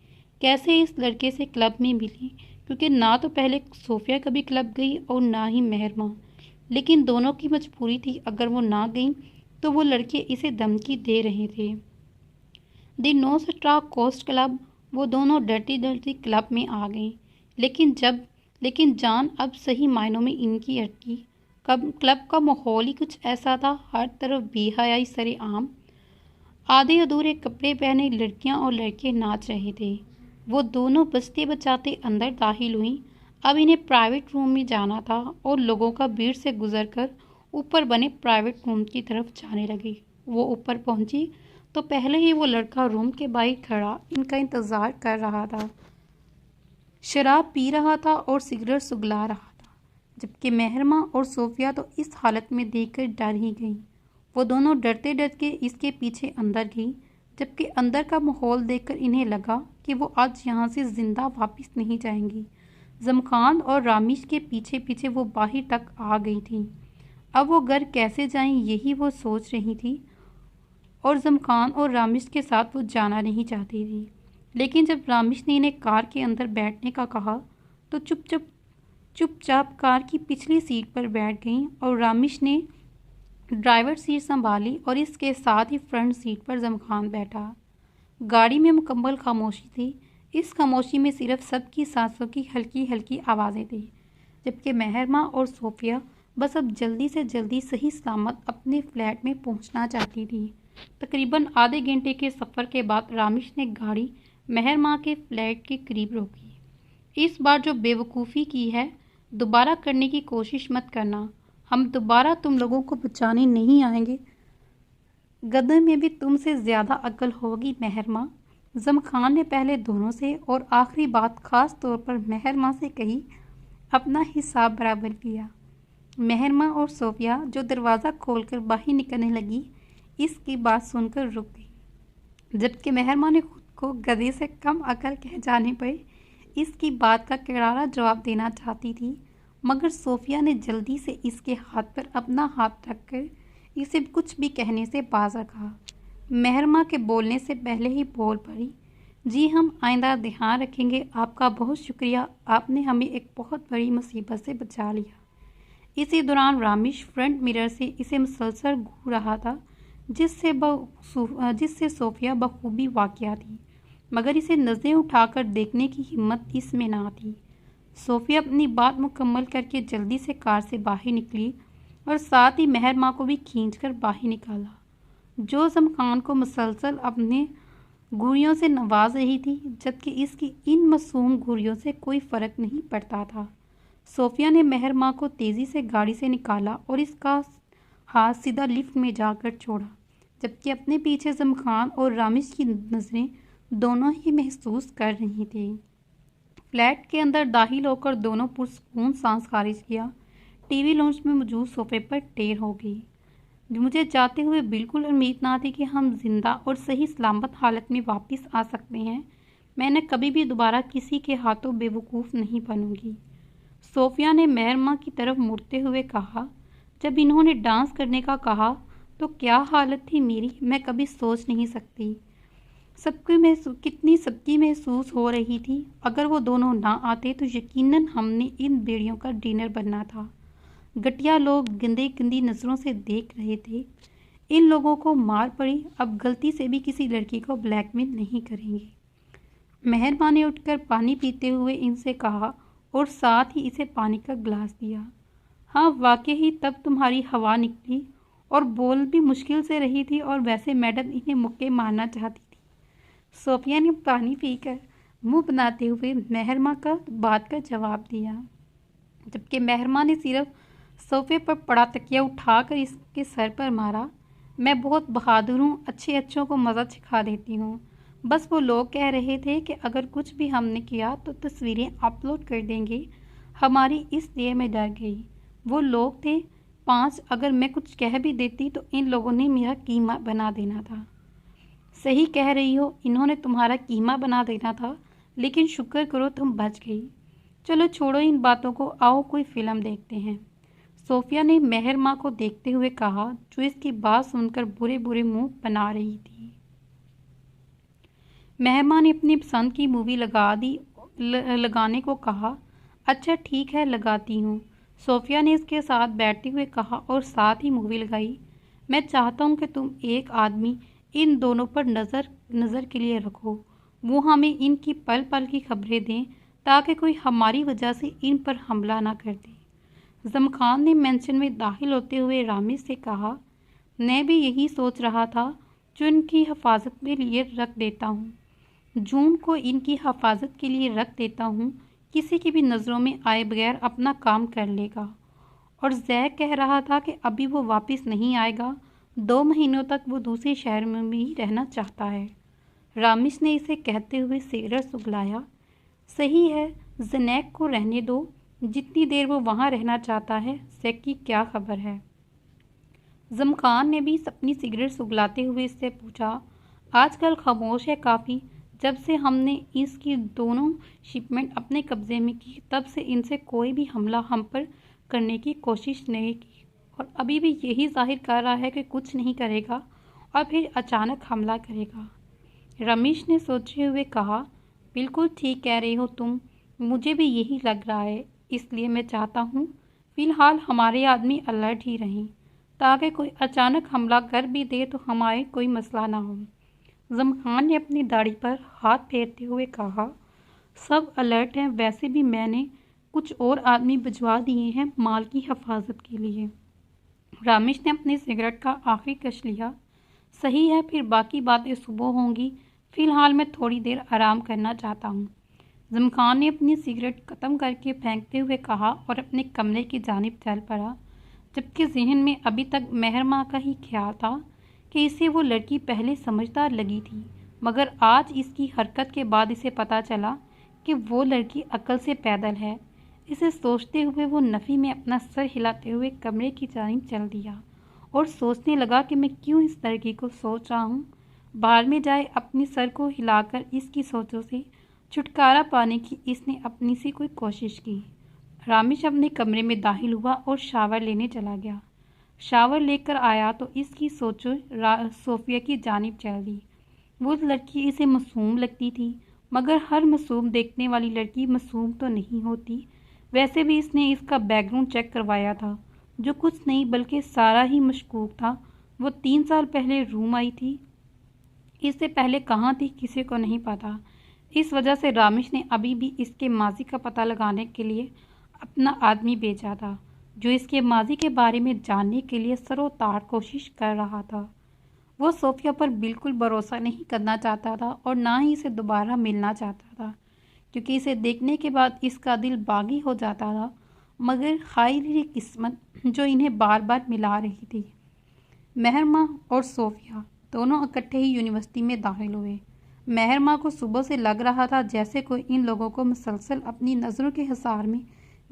कैसे इस लड़के से क्लब में मिली, क्योंकि ना तो पहले सोफिया कभी क्लब गई और ना ही मेहरमा। लेकिन दोनों की मजबूरी थी, अगर वो ना गई तो वो लड़के इसे धमकी दे रहे थे। दी 9 स्ट्रा कोस्ट क्लब, वो दोनों डर्टी डर्टी क्लब में आ गई। लेकिन जान अब सही मायनों में इनकी अटकी। क्लब का माहौल ही कुछ ऐसा था, हर तरफ बेहयाई सरेआम। आधे अधूरे कपड़े पहने लड़कियां और लड़के नाच रहे थे। वो दोनों बचते बचाते अंदर दाखिल हुई। अब इन्हें प्राइवेट रूम में जाना था और लोगों का भीड़ से गुजरकर ऊपर बने प्राइवेट रूम की तरफ जाने लगी। वो ऊपर पहुंची तो पहले ही वो लड़का रूम के बाहर खड़ा इनका इंतज़ार कर रहा था। शराब पी रहा था और सिगरेट सुगला रहा था, जबकि मेहरमा और सोफिया तो इस हालत में देखकर डर ही गईं। वो दोनों डरते डरते इसके पीछे अंदर गई, जबकि अंदर का माहौल देखकर इन्हें लगा कि वो आज यहाँ से जिंदा वापस नहीं जाएंगी। जमखान और रामिश के पीछे पीछे वो बाहर तक आ गई थी। अब वो घर कैसे जाएं, यही वो सोच रही थी। और जमखान और रामिश के साथ वो जाना नहीं चाहती थी। लेकिन जब रामिश ने इन्हें कार के अंदर बैठने का कहा तो चुपचाप कार की पिछली सीट पर बैठ गईं और रामिश ने ड्राइवर सीट संभाली और इसके साथ ही फ्रंट सीट पर जमखान बैठा। गाड़ी में मुकम्मल खामोशी थी। इस खामोशी में सिर्फ सबकी सांसों की हल्की हल्की आवाज़ें थी, जबकि मेहरमा और सोफिया बस अब जल्दी से जल्दी सही सलामत अपने फ्लैट में पहुंचना चाहती थी। तकरीबन आधे घंटे के सफ़र के बाद रामिश ने गाड़ी मेहरमा के फ्लैट के करीब रोकी। इस बार जो बेवकूफ़ी की है दोबारा करने की कोशिश मत करना। हम दोबारा तुम लोगों को बचाने नहीं आएंगे। गदर में भी तुमसे ज़्यादा अक्ल होगी मेहरमा। जमखान ने पहले दोनों से और आखिरी बात ख़ास तौर पर मेहरमा से कही, अपना हिसाब बराबर किया। मेहरमा और सोफिया जो दरवाज़ा खोलकर बाहर निकलने लगी, इसकी बात सुनकर रुक गई, जबकि मेहरमा ने खुद को गधे से कम अकल कह जाने पर इसकी बात का करारा जवाब देना चाहती थी, मगर सोफिया ने जल्दी से इसके हाथ पर अपना हाथ रखकर इसे कुछ भी कहने से बाज रखा। मेहरमा के बोलने से पहले ही बोल पड़ी, जी हम आइंदा ध्यान रखेंगे। आपका बहुत शुक्रिया, आपने हमें एक बहुत बड़ी मुसीबत से बचा लिया। इसी दौरान रामिश फ्रंट मिरर से इसे मुसलसल घूर रहा था, जिससे सोफिया बखूबी वाक़िया थी, मगर इसे नज़रें उठाकर देखने की हिम्मत इसमें ना थी। सोफिया अपनी बात मुकम्मल करके जल्दी से कार से बाहर निकली और साथ ही मेहरमा को भी खींचकर बाहर निकाला, जो जमखान को मुसलसल अपने घुड़ियों से नवाज रही थी, जबकि इसकी इन मासूम घुड़ियों से कोई फ़र्क नहीं पड़ता था। सोफिया ने मेहरमा को तेज़ी से गाड़ी से निकाला और इसका हाथ सीधा लिफ्ट में जाकर छोड़ा, जबकि अपने पीछे जमखान और रामिश की नज़रें दोनों ही महसूस कर रही थी। फ्लैट के अंदर दाखिल होकर दोनों पुरसुकून सांस खारिज किया। टीवी लॉन्च में मौजूद सोफे पर टेर हो गई। मुझे जाते हुए बिल्कुल उम्मीद ना थी कि हम जिंदा और सही सलामत हालत में वापस आ सकते हैं। मैंने कभी भी दोबारा किसी के हाथों बेवकूफ़ नहीं बनूंगी। सोफिया ने मेहरमा की तरफ मुड़ते हुए कहा, जब इन्होंने डांस करने का कहा तो क्या हालत थी मेरी, मैं कभी सोच नहीं सकती। सबकी महसूस हो रही थी। अगर वो दोनों ना आते तो यकीनन हमने इन बेड़ियों का डिनर बनना था। घटिया लोग गंदी गंदी नज़रों से देख रहे थे। इन लोगों को मार पड़ी, अब गलती से भी किसी लड़की को ब्लैकमेल नहीं करेंगे। मेहरमा ने उठकर पानी पीते हुए इनसे कहा और साथ ही इसे पानी का गिलास दिया। हाँ, वाकई ही तब तुम्हारी हवा निकली और बोल भी मुश्किल से रही थी, और वैसे मैडम इन्हें मुक्के मारना चाहती थी। सोफिया ने पानी पीकर मुंह बनाते हुए मेहरमा का बात का जवाब दिया, जबकि मेहरमा ने सिर्फ सोफे पर पड़ा तकिया उठाकर इसके सर पर मारा। मैं बहुत बहादुर हूँ, अच्छों को मज़ा सिखा देती हूँ। बस वो लोग कह रहे थे कि अगर कुछ भी हमने किया तो तस्वीरें अपलोड कर देंगे। हमारी इसलिए मैं डर गई। वो लोग थे 5, अगर मैं कुछ कह भी देती तो इन लोगों ने मेरा कीमा बना देना था। सही कह रही हो, इन्होंने तुम्हारा कीमा बना देना था, लेकिन शुक्र करो तुम बच गई। चलो छोड़ो इन बातों को, आओ कोई फिल्म देखते हैं। सोफिया ने मेहरमा को देखते हुए कहा, जो इसकी बात सुनकर बुरे बुरे मुंह बना रही थी। मेहरमा ने अपनी पसंद की मूवी लगाने को कहा। अच्छा ठीक है, लगाती हूँ, सोफिया ने इसके साथ बैठते हुए कहा और साथ ही मूवी लगाई। मैं चाहता हूँ कि तुम एक आदमी इन दोनों पर नज़र के लिए रखो। वो हमें इनकी पल पल की खबरें दें ताकि कोई हमारी वजह से इन पर हमला ना कर दे। जमखान ने मेंशन में दाखिल होते हुए रामिस से कहा, मैं भी यही सोच रहा था, जो इनकी हिफाजत के लिए रख देता हूँ। जून को इनकी हिफाजत के लिए रख देता हूँ, किसी की भी नज़रों में आए बगैर अपना काम कर लेगा। और जैक कह रहा था कि अभी वो वापस नहीं आएगा, 2 महीनों तक वो दूसरे शहर में ही रहना चाहता है। रामिस ने इसे कहते हुए सिगरेट सुगलाया। सही है, जनैक को रहने दो, जितनी देर वो वहाँ रहना चाहता है। जैक की क्या खबर है? जमखान ने भी अपनी सिगरेट सुगलाते हुए इससे पूछा। आजकल खामोश है काफ़ी। जब से हमने इसकी दोनों शिपमेंट अपने कब्जे में की, तब से इनसे कोई भी हमला हम पर करने की कोशिश नहीं की, और अभी भी यही जाहिर कर रहा है कि कुछ नहीं करेगा और फिर अचानक हमला करेगा। रमेश ने सोचते हुए कहा, बिल्कुल ठीक कह रही हो तुम, मुझे भी यही लग रहा है। इसलिए मैं चाहता हूँ फ़िलहाल हमारे आदमी अलर्ट ही रहें, ताकि कोई अचानक हमला कर भी दे तो हमारे कोई मसला ना हो। जमखान ने अपनी दाढ़ी पर हाथ फेरते हुए कहा, सब अलर्ट हैं, वैसे भी मैंने कुछ और आदमी भिजवा दिए हैं माल की हिफाजत के लिए। रामेश ने अपनी सिगरेट का आखिरी कश लिया। सही है, फिर बाकी बातें सुबह होंगी, फ़िलहाल मैं थोड़ी देर आराम करना चाहता हूँ। जमखान ने अपनी सिगरेट ख़त्म करके फेंकते हुए कहा और अपने कमरे की जानिब चल पड़ा, जबकि जहन में अभी तक मेहरमा का ही ख्याल था कि इसे वो लड़की पहले समझदार लगी थी, मगर आज इसकी हरकत के बाद इसे पता चला कि वो लड़की अक्ल से पैदल है। इसे सोचते हुए वो नफ़ी में अपना सर हिलाते हुए कमरे की जानिब चल दिया और सोचने लगा कि मैं क्यों इस लड़की को सोच रहा हूँ। बाहर में जाए, अपने सर को हिलाकर इसकी सोचों से छुटकारा पाने की इसने अपनी सी कोई कोशिश की। रामेश अपने कमरे में दाखिल हुआ और शावर लेने चला गया। शावर लेकर आया तो इसकी सोचों सोफिया की जानिब चल दी। वो लड़की इसे मासूम लगती थी, मगर हर मासूम देखने वाली लड़की मासूम तो नहीं होती। वैसे भी इसने इसका बैकग्राउंड चेक करवाया था, जो कुछ नहीं बल्कि सारा ही मशकूक था। वो 3 साल पहले रूम आई थी, इससे पहले कहाँ थी किसी को नहीं पता। इस वजह से रामेश ने अभी भी इसके माजी का पता लगाने के लिए अपना आदमी भेजा था, जो इसके माजी के बारे में जानने के लिए सरोतार कोशिश कर रहा था। वो सोफिया पर बिल्कुल भरोसा नहीं करना चाहता था और ना ही इसे दोबारा मिलना चाहता था, क्योंकि इसे देखने के बाद इसका दिल बागी हो जाता था। मगर खाई किस्मत जो इन्हें बार बार मिला रही थी। मेहरमा और सोफिया दोनों इकट्ठे ही यूनिवर्सिटी में दाखिल हुए। मेहरमा को सुबह से लग रहा था जैसे कोई इन लोगों को मुसलसल अपनी नज़रों के हिसार में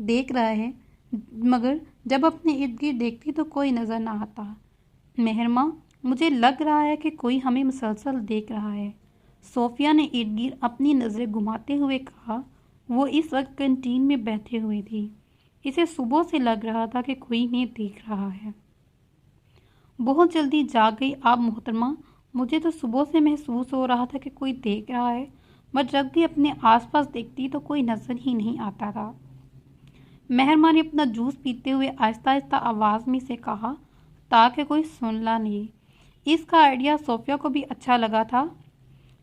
देख रहा है, मगर जब अपने इर्द गिर्द देखती तो कोई नज़र ना आता। मेहरमा, मुझे लग रहा है कि कोई हमें मुसलसल देख रहा है। सोफिया ने इर्द गिर्द अपनी नज़रें घुमाते हुए कहा। वो इस वक्त कैंटीन में बैठे हुए थी। इसे सुबह से लग रहा था कि कोई इन्हें देख रहा है। बहुत जल्दी जाग गई आप मोहतरमा। मुझे तो सुबह से महसूस हो रहा था कि कोई देख रहा है, मगर जब भी अपने आसपास देखती तो कोई नजर ही नहीं आता था। मेहरमा ने अपना जूस पीते हुए आहिस्ता आहिस्ता आवाज़ में से कहा, ताकि कोई सुनना नहीं। इसका आइडिया सोफिया को भी अच्छा लगा था।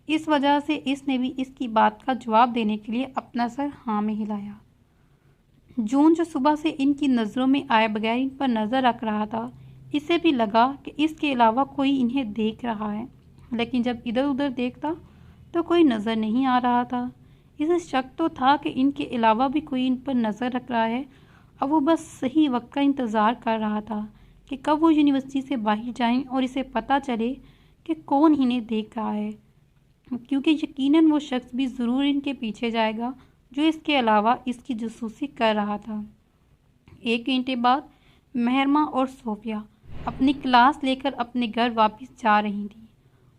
इस वजह से इसने भी इसकी बात का जवाब देने के लिए अपना सर हाँ में हिलाया। जून जो सुबह से इनकी नज़रों में आए बगैर इन पर नज़र रख रहा था, इसे भी लगा कि इसके अलावा कोई इन्हें देख रहा है, लेकिन जब इधर उधर देखता तो कोई नज़र नहीं आ रहा था। इसे शक तो था कि इनके अलावा भी कोई इन पर नज़र रख रहा है। अब वो बस सही वक्त का इंतज़ार कर रहा था कि कब वो यूनिवर्सिटी से बाहर जाएं और इसे पता चले कि कौन इन्हें देख रहा है, क्योंकि यकीनन वो शख्स भी ज़रूर इनके पीछे जाएगा जो इसके अलावा इसकी जासूसी कर रहा था। 1 घंटे बाद मेहरमा और सोफिया अपनी क्लास लेकर अपने घर वापस जा रही थी।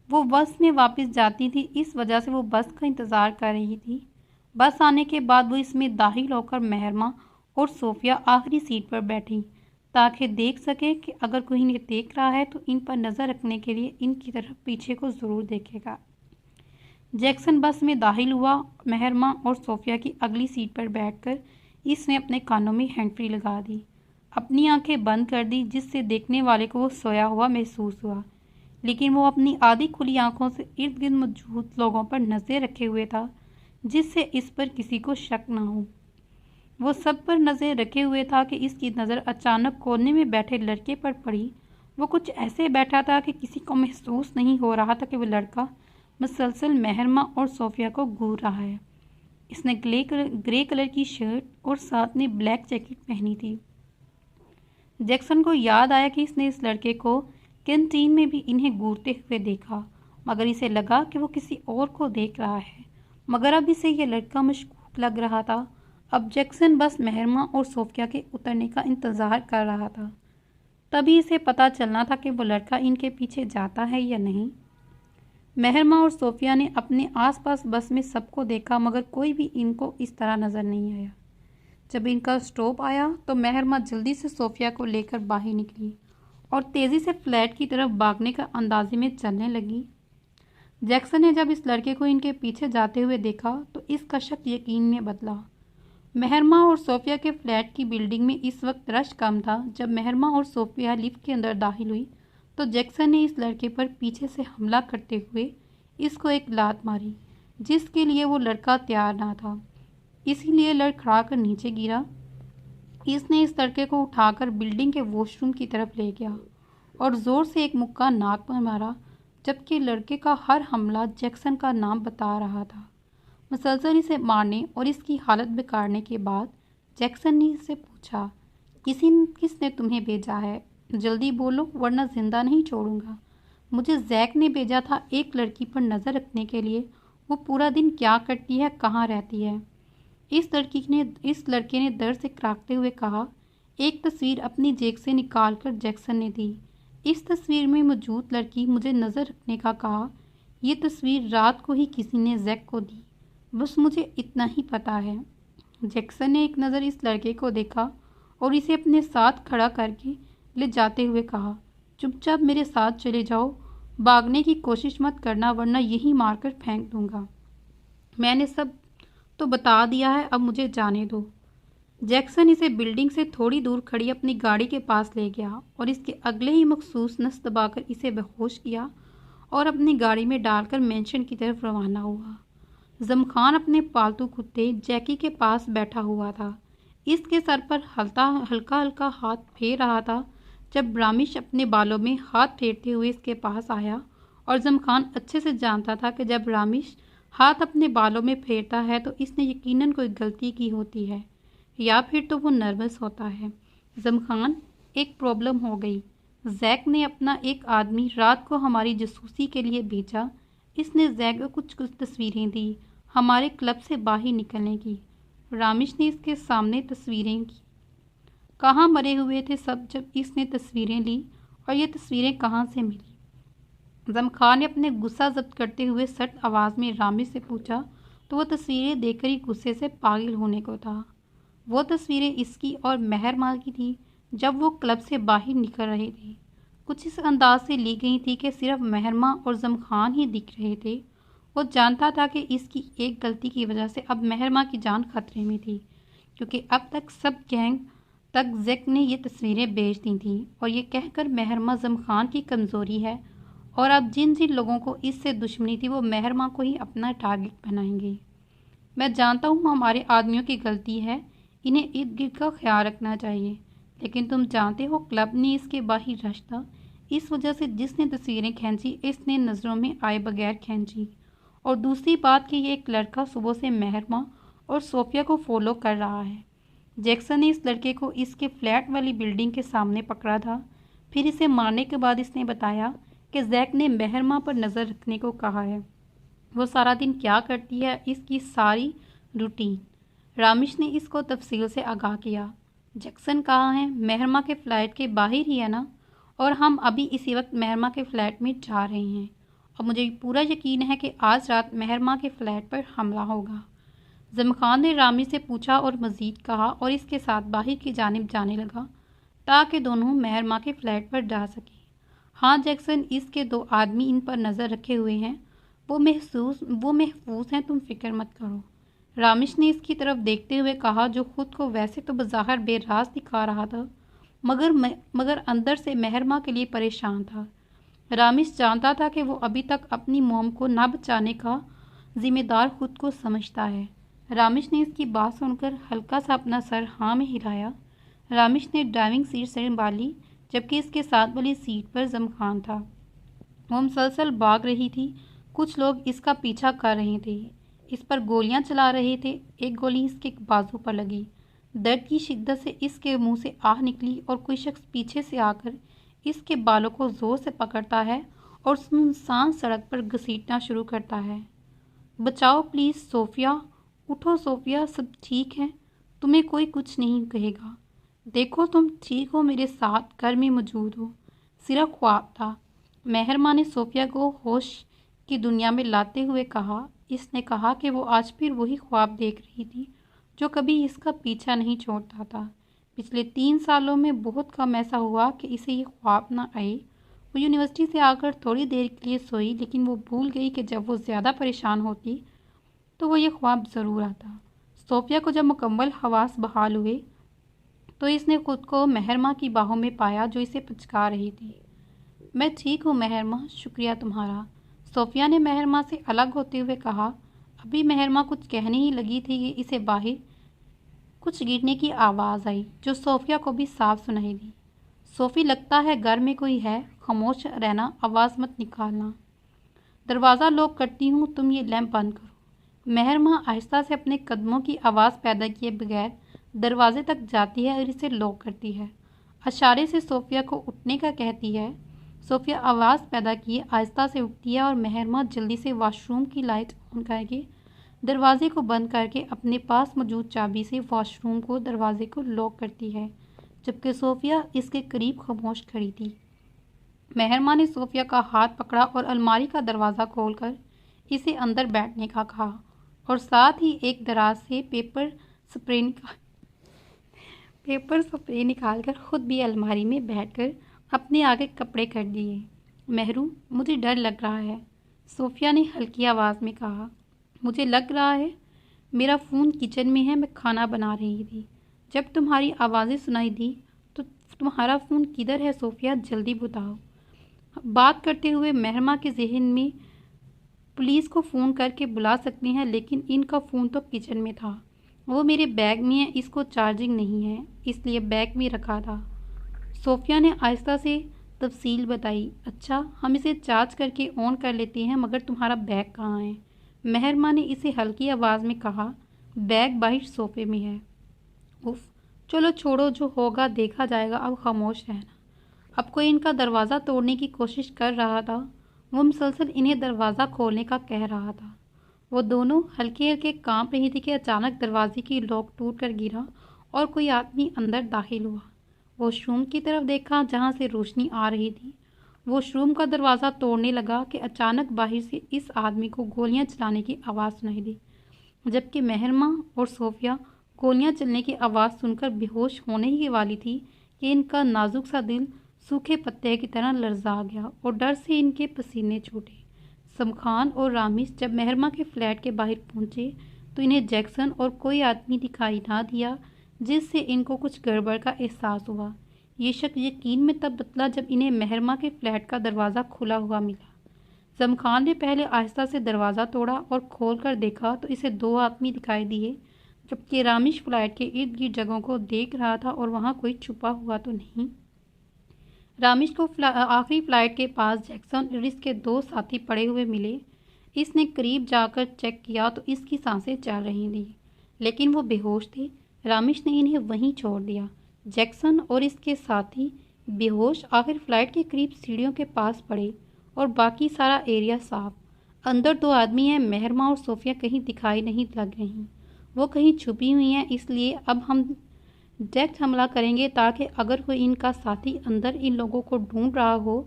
वो बस में वापस जाती थी, इस वजह से वो बस का इंतज़ार कर रही थी। बस आने के बाद वो इसमें दाखिल होकर मेहरमा और सोफिया आखिरी सीट पर बैठी, ताकि देख सके कि अगर कोई इन्हें देख रहा है तो इन पर नज़र रखने के लिए इनकी तरफ पीछे को ज़रूर देखेगा। जैक्सन बस में दाखिल हुआ। मेहरमा और सोफिया की अगली सीट पर बैठकर इसने अपने कानों में हैंडफ्री लगा दी, अपनी आंखें बंद कर दी, जिससे देखने वाले को वो सोया हुआ महसूस हुआ, लेकिन वो अपनी आधी खुली आंखों से इर्द गिर्द मौजूद लोगों पर नज़रें रखे हुए था, जिससे इस पर किसी को शक ना हो। वो सब पर नज़रें रखे हुए था कि इसकी नज़र अचानक कोने में बैठे लड़के पर पड़ी। वो कुछ ऐसे बैठा था कि किसी को महसूस नहीं हो रहा था कि वो लड़का मुसलसल मेहरमा और सोफिया को घूर रहा है। इसने ग्रे कलर की शर्ट और साथ में ब्लैक जैकेट पहनी थी। जैक्सन को याद आया कि इसने इस लड़के को कैंटीन में भी इन्हें घूरते हुए देखा, मगर इसे लगा कि वो किसी और को देख रहा है, मगर अब इसे यह लड़का मशकूक लग रहा था। अब जैक्सन बस मेहरमा और सोफिया के उतरने का इंतज़ार कर रहा था। तभी इसे पता चलना था कि वो लड़का इनके पीछे जाता है या नहीं। मेहरमा और सोफिया ने अपने आसपास बस में सबको देखा, मगर कोई भी इनको इस तरह नज़र नहीं आया। जब इनका स्टॉप आया तो मेहरमा जल्दी से सोफिया को लेकर बाहर निकली और तेज़ी से फ्लैट की तरफ भागने का अंदाजे में चलने लगी। जैक्सन ने जब इस लड़के को इनके पीछे जाते हुए देखा तो इसका शक यकीन में बदला। मेहरमा और सोफिया के फ्लैट की बिल्डिंग में इस वक्त रश कम था। जब मेहरमा और सोफिया लिफ्ट के अंदर दाखिल हुई तो जैक्सन ने इस लड़के पर पीछे से हमला करते हुए इसको एक लात मारी, जिसके लिए वो लड़का तैयार ना था, इसीलिए लड़खड़ा कर नीचे गिरा। इसने इस लड़के को उठाकर बिल्डिंग के वॉशरूम की तरफ ले गया और ज़ोर से एक मुक्का नाक पर मारा, जबकि लड़के का हर हमला जैक्सन का नाम बता रहा था। मुसलसल इसे मारने और इसकी हालत बिगाड़ने के बाद जैक्सन ने इससे पूछा, किसने तुम्हें भेजा है? जल्दी बोलो वरना जिंदा नहीं छोड़ूंगा। मुझे जैक ने भेजा था एक लड़की पर नज़र रखने के लिए। वो पूरा दिन क्या करती है, कहाँ रहती है? इस लड़के ने दर्द से कराहते हुए कहा। एक तस्वीर अपनी जेब से निकालकर जैक्सन ने दी। इस तस्वीर में मौजूद लड़की मुझे नज़र रखने का कहा। यह तस्वीर रात को ही किसी ने जैक को दी, बस मुझे इतना ही पता है। जैक्सन ने एक नज़र इस लड़के को देखा और इसे अपने साथ खड़ा करके ले जाते हुए कहा, चुपचाप मेरे साथ चले जाओ, भागने की कोशिश मत करना वरना यही मारकर फेंक दूंगा। मैंने सब तो बता दिया है, अब मुझे जाने दो। जैक्सन इसे बिल्डिंग से थोड़ी दूर खड़ी अपनी गाड़ी के पास ले गया और इसके अगले ही मखसूस नस दबाकर इसे बेहोश किया और अपनी गाड़ी में डालकर मेंशन की तरफ रवाना हुआ। जमखान अपने पालतू कुत्ते जैकी के पास बैठा हुआ था। इसके सर पर हल्का हल्का हाथ फेर रहा था जब रामिश अपने बालों में हाथ फेरते हुए इसके पास आया, और जमखान अच्छे से जानता था कि जब रामिश हाथ अपने बालों में फेरता है तो इसने यकीनन कोई गलती की होती है या फिर तो वो नर्वस होता है। जमखान, एक प्रॉब्लम हो गई। जैक ने अपना एक आदमी रात को हमारी जासूसी के लिए भेजा। इसने जैक को कुछ तस्वीरें दी हमारे क्लब से बाहर निकलने की। रामिश ने इसके सामने तस्वीरें की। कहाँ मरे हुए थे सब जब इसने तस्वीरें ली और ये तस्वीरें कहाँ से मिली? जमखान ने अपने गुस्सा जब्त करते हुए सख्त आवाज़ में रामिश से पूछा तो वो तस्वीरें देखकर ही गुस्से से पागल होने को था। वो तस्वीरें इसकी और मेहरमा की थी जब वो क्लब से बाहर निकल रहे थे। कुछ इस अंदाज से ली गई थी कि सिर्फ मेहरमा और जमखान ही दिख रहे थे। वो जानता था कि इसकी एक गलती की वजह से अब मेहरमा की जान खतरे में थी, क्योंकि अब तक सब गैंग तक जैक ने ये तस्वीरें बेच दी थी और ये कहकर मेहरमा जमखान की कमज़ोरी है और अब जिन जिन लोगों को इससे दुश्मनी थी वो मेहरमा को ही अपना टारगेट बनाएंगे। मैं जानता हूँ हमारे आदमियों की गलती है, इन्हें इर्द गिर्द का ख्याल रखना चाहिए, लेकिन तुम जानते हो क्लब ने इसके बाहर रास्ता, इस वजह से जिसने तस्वीरें खींची इसने नज़रों में आए बगैर खींची। और दूसरी बात कि ये एक लड़का सुबह से मेहरमा और सोफिया को फॉलो कर रहा है। जैक्सन ने इस लड़के को इसके फ्लैट वाली बिल्डिंग के सामने पकड़ा था। फिर इसे मारने के बाद इसने बताया कि जैक ने मेहरमा पर नज़र रखने को कहा है। वो सारा दिन क्या करती है, इसकी सारी रूटीन। रामिश ने इसको तफसील से आगाह किया। जैक्सन कहाँ है? मेहरमा के फ्लैट के बाहर ही है ना? और हम अभी इसी वक्त मेहरमा के फ्लैट में जा रहे हैं और मुझे पूरा यकीन है कि आज रात मेहरमा के फ्लैट पर हमला होगा। जमखान ने रामिश से पूछा और मज़ीद कहा और इसके साथ बाहर की जानिब जाने लगा ताकि दोनों मेहरमा के फ्लैट पर जा सकें। हाँ जैक्सन, इसके 2 आदमी इन पर नज़र रखे हुए हैं, वो महफूज हैं, तुम फिक्र मत करो। रामिश ने इसकी तरफ देखते हुए कहा, जो खुद को वैसे तो बज़ाहिर बेराज दिखा रहा था मगर अंदर से मेहरमा के लिए परेशान था। रामिश जानता था कि वो अभी तक अपनी मोम को ना बचाने का जिम्मेदार खुद को समझता है। रामिश ने इसकी बात सुनकर हल्का सा अपना सर हाँ में हिलाया। रामिश ने ड्राइविंग सीट संभाली जबकि इसके साथ वाली सीट पर जमखान था। वो मुसलसल भाग रही थी। कुछ लोग इसका पीछा कर रहे थे, इस पर गोलियां चला रहे थे। एक गोली इसके बाजू पर लगी। दर्द की शिद्दत से इसके मुंह से आह निकली और कोई शख्स पीछे से आकर इसके बालों को जोर से पकड़ता है और सुनसान सड़क पर घसीटना शुरू करता है। बचाओ प्लीज़ सोफिया, उठो सोफिया, सब ठीक है, तुम्हें कोई कुछ नहीं कहेगा। देखो तुम ठीक हो, मेरे साथ घर में मौजूद हो, सिर्फ ख्वाब था। मेहरमा ने सोफिया को होश की दुनिया में लाते हुए कहा। इसने कहा कि वो आज फिर वही ख्वाब देख रही थी जो कभी इसका पीछा नहीं छोड़ता था। पिछले 3 सालों में बहुत कम ऐसा हुआ कि इसे ये ख्वाब ना आए। वो यूनिवर्सिटी से आकर थोड़ी देर के लिए सोई, लेकिन वो भूल गई कि जब वो ज़्यादा परेशान होती तो वो ये ख्वाब ज़रूर आता। सोफिया को जब मुकम्मल हवास बहाल हुए तो इसने खुद को मेहरमा की बाहों में पाया जो इसे पुचकार रही थी। मैं ठीक हूँ मेहरमा, शुक्रिया तुम्हारा, सोफिया ने मेहरमा से अलग होते हुए कहा। अभी मेहरमा कुछ कहने ही लगी थी कि इसे बाहर कुछ गिरने की आवाज़ आई जो सोफिया को भी साफ सुनाई दी। सोफ़ी, लगता है घर में कोई है, खामोश रहना, आवाज़ मत निकालना। दरवाज़ा लॉक करती हूँ, तुम ये लैंप बंद करो। मेहरमा आहिस्ता से अपने कदमों की आवाज़ पैदा किए बगैर दरवाजे तक जाती है और इसे लॉक करती है। इशारे से सोफिया को उठने का कहती है। सोफिया आवाज़ पैदा किए आहिस्ता से उठती है और मेहरमा जल्दी से वॉशरूम की लाइट ऑन करके दरवाजे को बंद करके अपने पास मौजूद चाबी से वॉशरूम को दरवाजे को लॉक करती है, जबकि सोफिया इसके करीब खामोश खड़ी थी। मेहरमा ने सोफिया का हाथ पकड़ा और अलमारी का दरवाज़ा खोलकर इसे अंदर बैठने का कहा और साथ ही एक दराज से पेपर स्प्रे निकालकर खुद भी अलमारी में बैठकर अपने आगे कपड़े कर दिए। मेहरू, मुझे डर लग रहा है, सोफिया ने हल्की आवाज़ में कहा। मुझे लग रहा है मेरा फ़ोन किचन में है, मैं खाना बना रही थी। जब तुम्हारी आवाज़ें सुनाई दी तो तुम्हारा फ़ोन किधर है सोफिया, जल्दी बताओ। बात करते हुए मेहरमा के जहन में पुलिस को फ़ोन करके बुला सकती हैं, लेकिन इनका फ़ोन तो किचन में था। वो मेरे बैग में है, इसको चार्जिंग नहीं है, इसलिए बैग में रखा था। सोफिया ने आहिस्ता से तफसील बताई। अच्छा, हम इसे चार्ज करके ऑन कर लेते हैं, मगर तुम्हारा बैग कहाँ है? मेहरमा ने इसे हल्की आवाज़ में कहा। बैग बाहर सोफे में है। उफ, चलो छोड़ो, जो होगा देखा जाएगा, अब खामोश रहना। अब कोई इनका दरवाज़ा तोड़ने की कोशिश कर रहा था। वो मुसलसल इन्हें दरवाज़ा खोलने का कह रहा था। वो दोनों हल्के हल्के कांप रही थी कि अचानक दरवाजे की लॉक टूट कर गिरा और कोई आदमी अंदर दाखिल हुआ। वॉशरूम की तरफ देखा जहाँ से रोशनी आ रही थी। वॉशरूम का दरवाज़ा तोड़ने लगा कि अचानक बाहर से इस आदमी को गोलियां चलाने की आवाज़ सुनाई दी। जबकि मेहरमा और सोफिया गोलियां चलने की आवाज़ सुनकर बेहोश होने ही वाली थी कि इनका नाजुक सा दिल सूखे पत्ते की तरह लर्जा गया और डर से इनके पसीने छूटे। समखान और रामिश जब मेहरमा के फ्लैट के बाहर पहुंचे तो इन्हें जैक्सन और कोई आदमी दिखाई ना दिया, जिससे इनको कुछ गड़बड़ का एहसास हुआ। ये शक यकीन में तब बदला जब इन्हें मेहरमा के फ्लैट का दरवाज़ा खुला हुआ मिला। जमखान ने पहले आहिस्ता से दरवाज़ा तोड़ा और खोल कर देखा तो इसे 2 आदमी दिखाई दिए, जबकि रामिश फ्लैट के इर्द गिर्द जगहों को देख रहा था और वहाँ कोई छुपा हुआ तो नहीं। रामिश को आखिरी फ्लाइट के पास जैक्सन और इसके 2 साथी पड़े हुए मिले। इसने करीब जाकर चेक किया तो इसकी सांसें चल रही थी, लेकिन वो बेहोश थे। रामिश ने इन्हें वहीं छोड़ दिया। जैक्सन और इसके साथी बेहोश आखिर फ्लाइट के करीब सीढ़ियों के पास पड़े और बाकी सारा एरिया साफ। अंदर 2 आदमी हैं, मेहरमा और सोफिया कहीं दिखाई नहीं लग रही। वो कहीं छुपी हुई हैं, इसलिए अब हम डायरेक्ट हमला करेंगे ताकि अगर कोई इनका साथी अंदर इन लोगों को ढूंढ रहा हो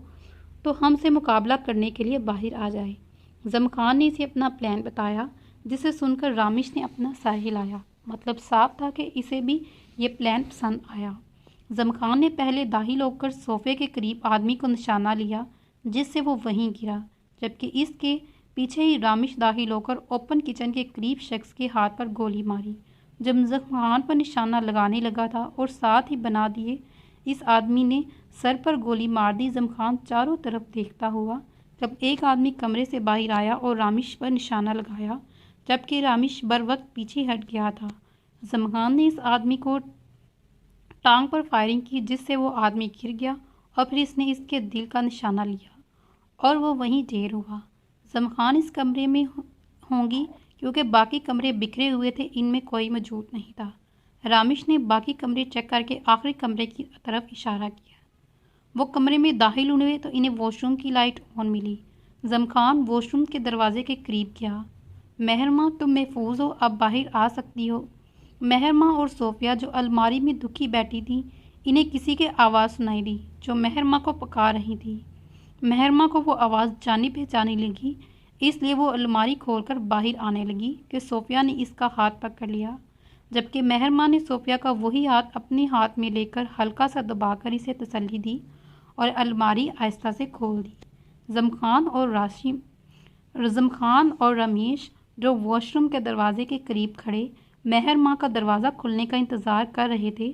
तो हमसे मुकाबला करने के लिए बाहर आ जाए। जमखान ने इसे अपना प्लान बताया, जिसे सुनकर रामिश ने अपना सर हिलाया। मतलब साफ था कि इसे भी ये प्लान पसंद आया। जमखान ने पहले दाहिल होकर सोफे के करीब आदमी को निशाना लिया, जिससे वो वहीं गिरा, जबकि इसके पीछे ही रामिश दाहिल होकर ओपन किचन के करीब शख्स के हाथ पर गोली मारी। जब जमखान पर निशाना लगाने लगा था और साथ ही बना दिए इस आदमी ने सर पर गोली मार दी। जमखान चारों तरफ देखता हुआ जब एक आदमी कमरे से बाहर आया और रामिश पर निशाना लगाया, जबकि रामिश बर वक्त पीछे हट गया था। जमखान ने इस आदमी को टांग पर फायरिंग की, जिससे वो आदमी गिर गया और फिर इसने इसके दिल का निशाना लिया और वो वहीं ढेर हुआ। जमखान इस कमरे में होंगी क्योंकि बाकी कमरे बिखरे हुए थे, इनमें कोई मौजूद नहीं था। रामिश ने बाकी कमरे चेक करके आखिरी कमरे की तरफ इशारा किया। वो कमरे में दाखिल हुए तो इन्हें वॉशरूम की लाइट ऑन मिली। जमखान वॉशरूम के दरवाजे के करीब गया। मेहरमा, तुम महफूज हो, अब बाहर आ सकती हो। मेहरमा और सोफिया जो अलमारी में दुखी बैठी थी, इन्हें किसी की आवाज़ सुनाई दी जो मेहरमा को पुकार रही थी। मेहरमा को वो आवाज़ जानी पहचानी लगी, इसलिए वो अलमारी खोलकर बाहर आने लगी कि सोफिया ने इसका हाथ पकड़ लिया, जबकि मेहरमा ने सोफिया का वही हाथ अपने हाथ में लेकर हल्का सा दबाकर इसे तसल्ली दी और अलमारी आहिस्ता से खोल दी। जमखान और रमेश जो वॉशरूम के दरवाजे के करीब खड़े मेहरमा का दरवाज़ा खुलने का इंतज़ार कर रहे थे,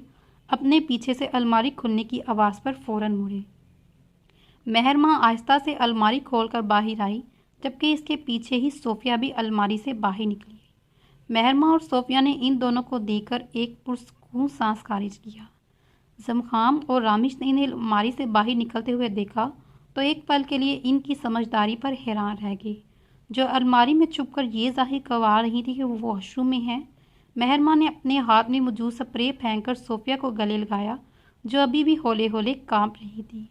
अपने पीछे से अलमारी खुलने की आवाज़ पर फ़ौरन मुड़े। मेहरमा आहिस्ता से अलमारी खोलकर बाहर आई, जबकि इसके पीछे ही सोफिया भी अलमारी से बाहर निकली। मेहरमा और सोफिया ने इन दोनों को देखकर एक पुरसकून सांस खारिज किया। जमखान और रामिश ने इन्हें अलमारी से बाहर निकलते हुए देखा तो एक पल के लिए इनकी समझदारी पर हैरान रह गए। जो अलमारी में छुपकर ये जाहिर करवा रही थी कि वो वॉशरूम में है। मेहरमा ने अपने हाथ में मौजूद स्प्रे फेंककर सोफिया को गले लगाया, जो अभी भी हौले हौले कांप रही थी।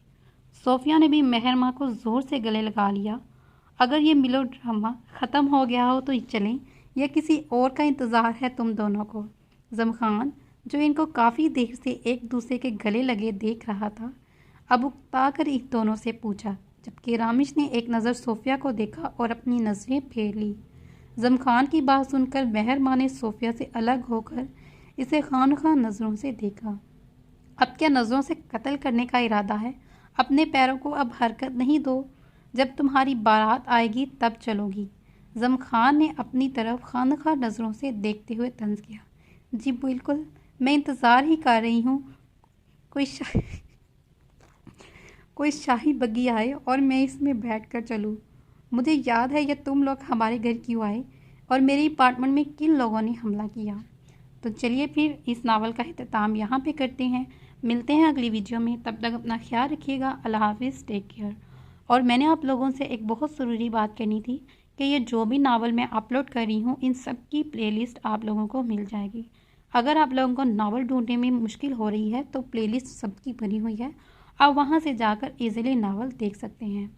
सोफिया ने भी मेहरमा को ज़ोर से गले लगा लिया। अगर ये मेलोड्रामा ख़त्म हो गया हो तो चलें, या किसी और का इंतज़ार है तुम दोनों को। जमखान, जो इनको काफ़ी देर से एक दूसरे के गले लगे देख रहा था, अब उकता कर इन दोनों से पूछा, जबकि रामिश ने एक नज़र सोफिया को देखा और अपनी नज़रें फेर ली। जमखान की बात सुनकर मेहरमा ने सोफिया से अलग होकर इसे खानखा नज़रों से देखा। अब क्या नज़रों से कत्ल करने का इरादा है? अपने पैरों को अब हरकत नहीं दो, जब तुम्हारी बारात आएगी तब चलोगी। जमखान ने अपनी तरफ खानखा नज़रों से देखते हुए तंज किया। जी बिल्कुल, मैं इंतज़ार ही कर रही हूँ कोई शाही बग्गी आए और मैं इसमें बैठकर चलूँ। मुझे याद है, या तुम लोग हमारे घर क्यों आए और मेरे अपार्टमेंट में किन लोगों ने हमला किया। तो चलिए फिर इस नावल का इख्तिताम यहाँ पे करते हैं। मिलते हैं अगली वीडियो में, तब तक अपना ख्याल रखिएगा। अल्लाह हाफिज़, टेक केयर। और मैंने आप लोगों से एक बहुत ज़रूरी बात करनी थी कि ये जो भी नावल मैं अपलोड कर रही हूँ, इन सब की प्लेलिस्ट आप लोगों को मिल जाएगी। अगर आप लोगों को नावल ढूंढने में मुश्किल हो रही है तो प्लेलिस्ट सबकी बनी हुई है, आप वहाँ से जाकर ईज़िली नावल देख सकते हैं।